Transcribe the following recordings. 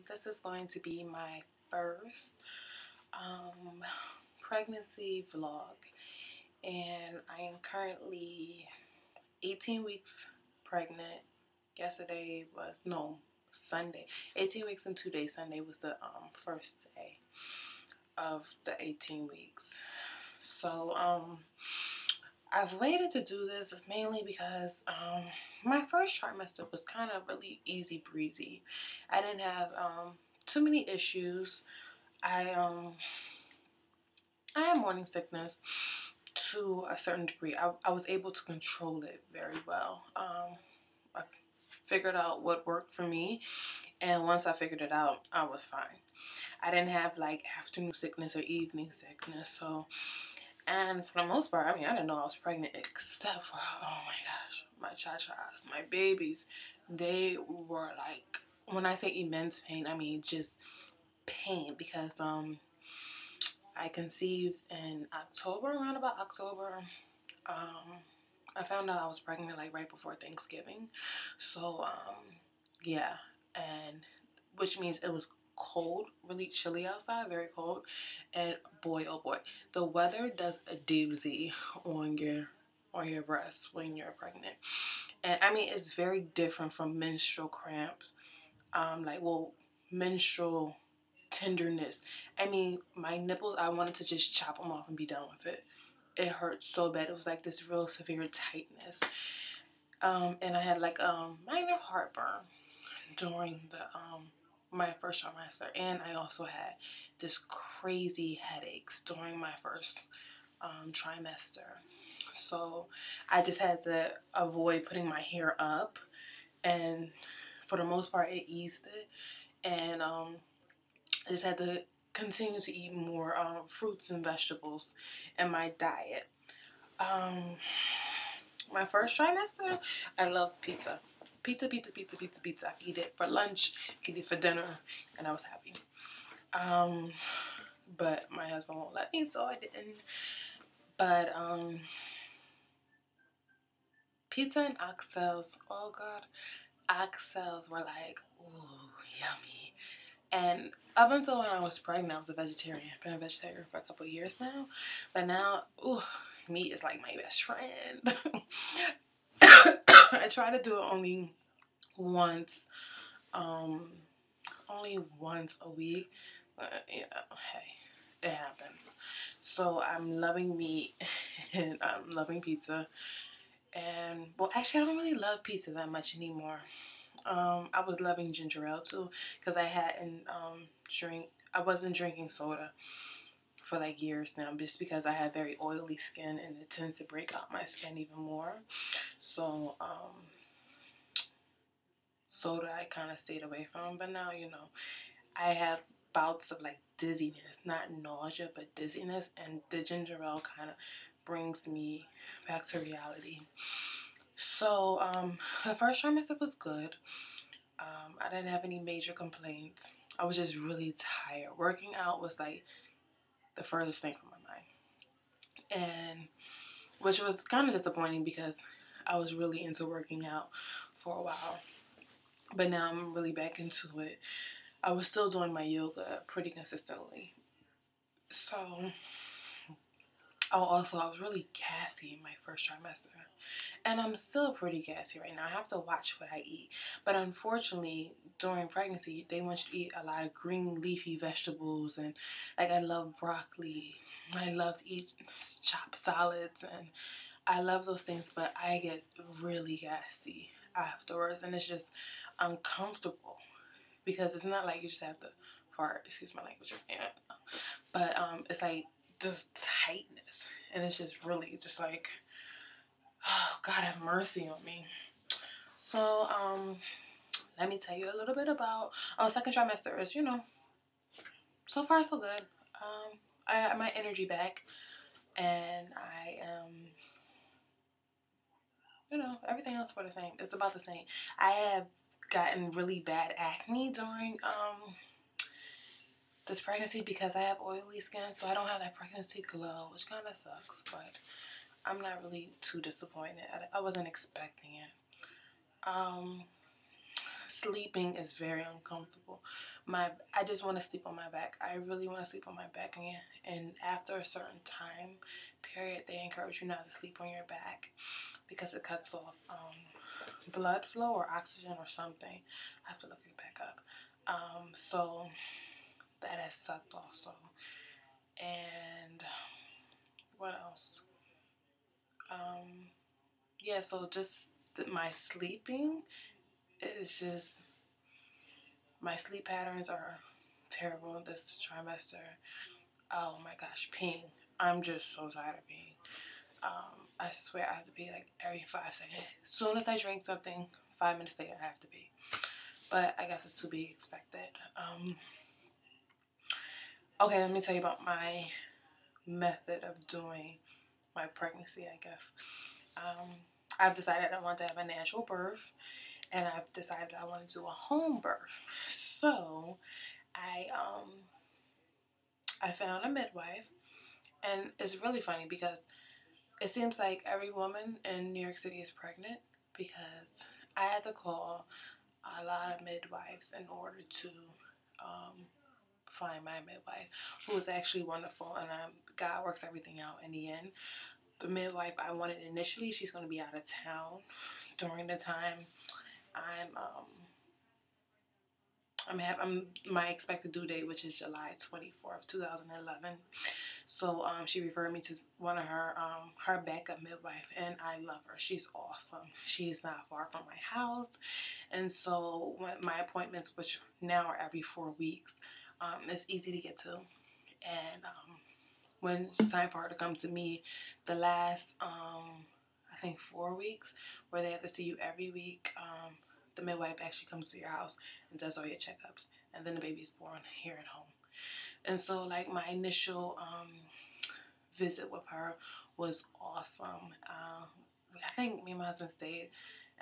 This is going to be my first pregnancy vlog, and I am currently 18 weeks pregnant. Yesterday was, no, Sunday. 18 weeks and 2 days. Sunday was the first day of the 18 weeks. So I've waited to do this mainly because my first trimester was kind of really easy breezy. I didn't have too many issues. I have morning sickness to a certain degree. I was able to control it very well. I figured out what worked for me, and once I figured it out, I was fine. I didn't have like afternoon sickness or evening sickness. So, and for the most part, I mean, I didn't know I was pregnant except for, oh my gosh, my cha-chas, my babies. They were like, when I say immense pain, I mean just pain, because I conceived in October, around about October. I found out I was pregnant like right before Thanksgiving. So yeah, and which means it was cold, really chilly outside, very cold. And boy, oh boy, the weather does a doozy on your breast when you're pregnant. And I mean, it's very different from menstrual cramps. Menstrual tenderness. I mean, my nipples, I wanted to just chop them off and be done with it. It hurt so bad. It was like this real severe tightness. And I had like minor heartburn during the my first trimester, and I also had this crazy headaches during my first trimester. So I just had to avoid putting my hair up, and for the most part it eased it. And I just had to continue to eat more fruits and vegetables in my diet. My first trimester, I love pizza. Pizza, pizza, pizza, pizza, pizza. I could eat it for lunch, I could eat it for dinner, and I was happy. But my husband won't let me, so I didn't. But pizza and oxtails, oh god, oxtails were like, ooh, yummy. And up until when I was pregnant, I was a vegetarian. I've been a vegetarian for a couple of years now. But now, ooh, meat is like my best friend. I try to do it once, only once a week. You know, hey, it happens. So I'm loving meat and I'm loving pizza. And well, actually, I don't really love pizza that much anymore. I was loving ginger ale too, because I wasn't drinking soda for like years now, just because I have very oily skin and it tends to break out my skin even more. So soda I kind of stayed away from. But now, you know, I have bouts of like dizziness, not nausea, but dizziness, and the ginger ale kind of brings me back to reality. So the first trimester was good. I didn't have any major complaints. I was just really tired. Working out was like the furthest thing from my mind, and which was kind of disappointing because I was really into working out for a while. But now I'm really back into it. I was still doing my yoga pretty consistently. So, I was really gassy in my first trimester. And I'm still pretty gassy right now. I have to watch what I eat. But unfortunately, during pregnancy, they want you to eat a lot of green leafy vegetables. And like, I love broccoli. I love to eat chopped salads. And I love those things. But I get really gassy afterwards. And it's just uncomfortable. Because it's not like you just have to fart. Excuse my language. Yeah. But it's like just tightness. And it's just really just like, oh, God have mercy on me. So, let me tell you a little bit about second trimester is, you know, so far so good. I got my energy back, and I am, you know, everything else for the same. It's about the same. I have gotten really bad acne during this pregnancy because I have oily skin, so I don't have that pregnancy glow, which kind of sucks, but I'm not really too disappointed. I wasn't expecting it. sleeping is very uncomfortable. I just want to sleep on my back. I really want to sleep on my back again. And after a certain time period, they encourage you not to sleep on your back because it cuts off blood flow or oxygen or something. I have to look it back up. So that has sucked also. And what else? Yeah, so just my sleeping is just, my sleep patterns are terrible this trimester. Oh my gosh, peeing. I'm just so tired of peeing. I swear I have to pee like every 5 seconds. As soon as I drink something, 5 minutes later I have to pee. But I guess it's to be expected. Okay, let me tell you about my method of doing my pregnancy, I guess. I've decided I want to have a natural birth, and I've decided I want to do a home birth. So I found a midwife, and it's really funny because it seems like every woman in New York City is pregnant, because I had to call a lot of midwives in order to find my midwife, who was actually wonderful, and God works everything out in the end. The midwife I wanted initially, she's going to be out of town during the time I'm my expected due date, which is July 24th, 2011. So she referred me to one of her backup midwife, and I love her. She's awesome. She's not far from my house, and so when my appointments, which now are every 4 weeks, it's easy to get to. And when it's time for her to come to me, the last I think 4 weeks, where they have to see you every week, the midwife actually comes to your house and does all your checkups, and then the baby's born here at home. And so like my initial visit with her was awesome. I think me and my husband stayed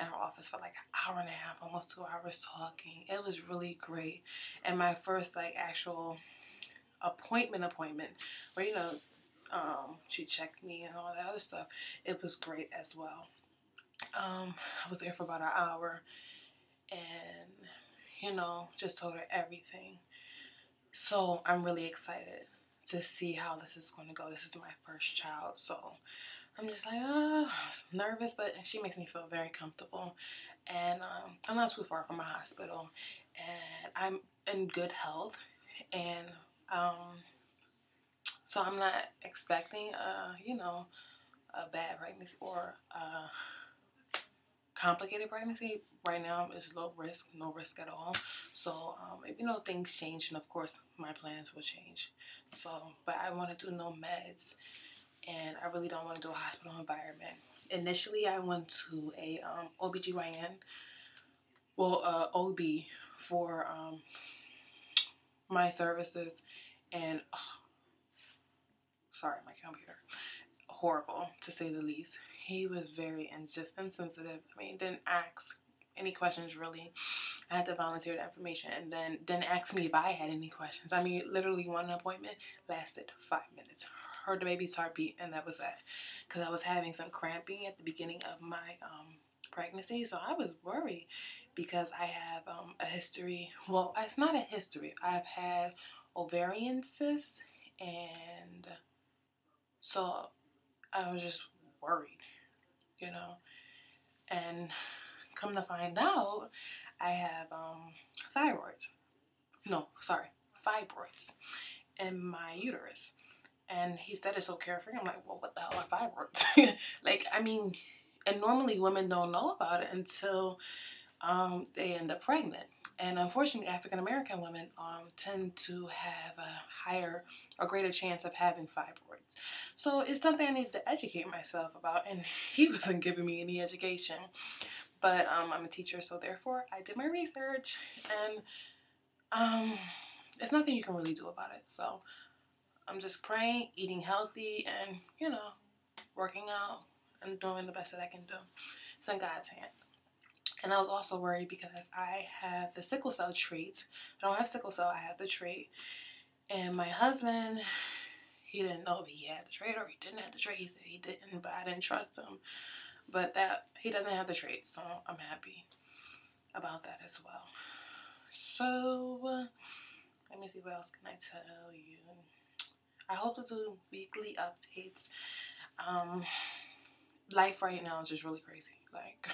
in her office for like an hour and a half, almost 2 hours talking. It was really great. And my first like actual appointment where, you know, she checked me and all that other stuff, it was great as well. I was there for about an hour, and you know, just told her everything. So I'm really excited to see how this is going to go. This is my first child, so I'm just like nervous, but she makes me feel very comfortable. And I'm not too far from a hospital, and I'm in good health, and so I'm not expecting you know, a bad pregnancy or a complicated pregnancy. Right now it's low risk, no risk at all. So if, you know, things change, and of course my plans will change. So but I want to do no meds, and I really don't want to do a hospital environment. Initially I went to a OBGYN, well OB, for my services, and sorry, my computer, horrible to say the least. He was very just insensitive. I mean, didn't ask any questions really. I had to volunteer the information, and then didn't ask me if I had any questions. I mean, literally one appointment lasted 5 minutes. Heard the baby's heartbeat, and that was that. Because I was having some cramping at the beginning of my pregnancy, so I was worried because I have a history. Well, it's not a history. I've had ovarian cysts, and so I was just worried, you know. And come to find out, I have thyroids. No, sorry, fibroids in my uterus. And he said it's so carefree. I'm like, well, what the hell are fibroids? Like, I mean, and normally women don't know about it until they end up pregnant. And unfortunately, African American women tend to have a higher or greater chance of having fibroids. So it's something I needed to educate myself about, and he wasn't giving me any education. But I'm a teacher, so therefore I did my research, and there's nothing you can really do about it. So I'm just praying, eating healthy, and, you know, working out and doing the best that I can do. It's in God's hands. And I was also worried because I have the sickle cell trait. I don't have sickle cell, I have the trait. And my husband, he didn't know if he had the trait or he didn't have the trait. He said he didn't, but I didn't trust him. But that he doesn't have the trait, so I'm happy. about that as well. So let me see, what else can I tell you. I hope to do weekly updates. Life right now is just really crazy. Like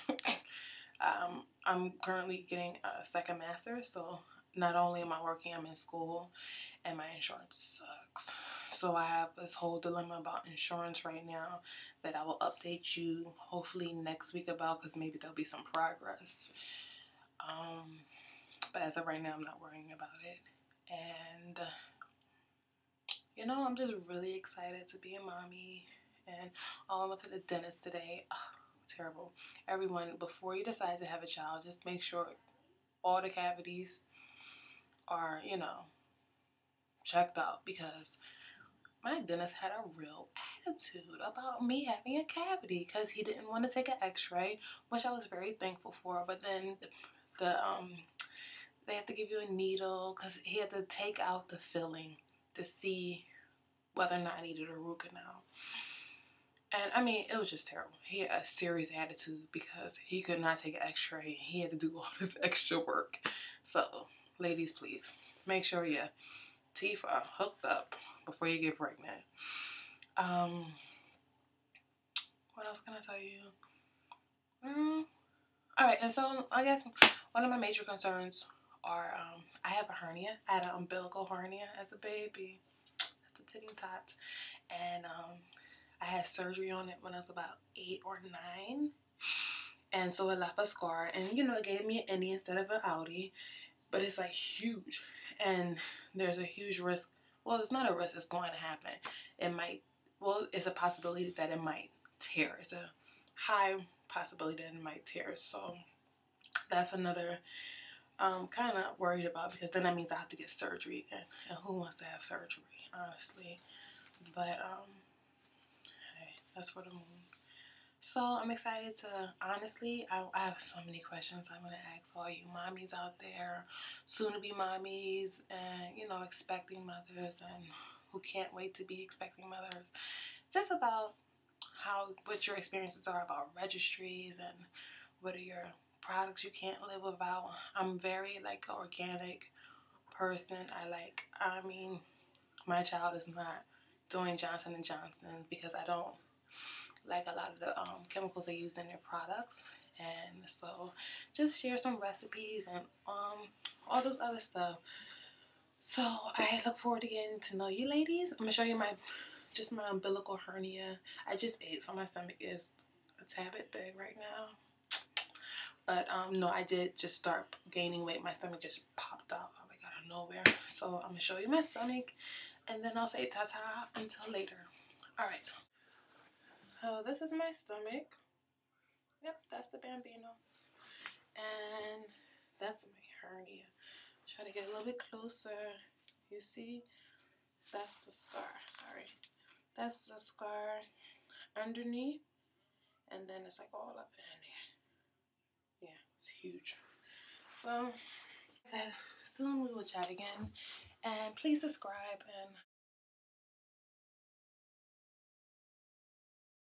I'm currently getting a second master, so not only am I working, I'm in school, and my insurance sucks. So I have this whole dilemma about insurance right now that I will update you hopefully next week about, because maybe there'll be some progress. But as of right now, I'm not worrying about it. And you know, I'm just really excited to be a mommy. And I went to the dentist today. Oh, terrible. Everyone, before you decide to have a child, just make sure all the cavities are, you know, checked out, because my dentist had a real attitude about me having a cavity because he didn't want to take an x-ray, which I was very thankful for. But then the they have to give you a needle because he had to take out the filling to see whether or not I needed a root canal. And I mean, it was just terrible. He had a serious attitude because he could not take an x-ray. He had to do all this extra work. So, ladies, please, make sure your teeth are hooked up before you get pregnant. What else can I tell you? Alright, and so I guess one of my major concerns are I have a hernia. I had an umbilical hernia as a baby. That's a titty tot. And I had surgery on it when I was about 8 or 9. And so it left a scar. And, you know, it gave me an innie instead of an outie. But it's like huge. And there's a huge risk. Well, it's not a risk. It's going to happen. It might, well, it's a possibility that it might tear. It's a high possibility that it might tear. So that's another kind of worried about, because then that means I have to get surgery again. And who wants to have surgery, honestly? But, hey, that's for the moon. So I'm excited to, honestly, I have so many questions I want to ask all you mommies out there, soon-to-be mommies, and, you know, expecting mothers, and who can't wait to be expecting mothers. Just about what your experiences are about registries, and what are your products you can't live without. I'm very, like, an organic person. I mean, my child is not doing Johnson & Johnson because I don't like a lot of the chemicals they use in their products. And so just share some recipes and all those other stuff. So I look forward to getting to know you ladies. I'm gonna show you my umbilical hernia. I just ate, so my stomach is a tad bit big right now. But no, I did just start gaining weight. My stomach just popped out like out of nowhere. So I'm gonna show you my stomach, and then I'll say ta-ta until later. All right. So this is my stomach. Yep, that's the bambino. And that's my hernia. Try to get a little bit closer. You see? That's the scar. Sorry. That's the scar underneath. And then it's like all up in there. Yeah, it's huge. So, soon we will chat again. And please subscribe and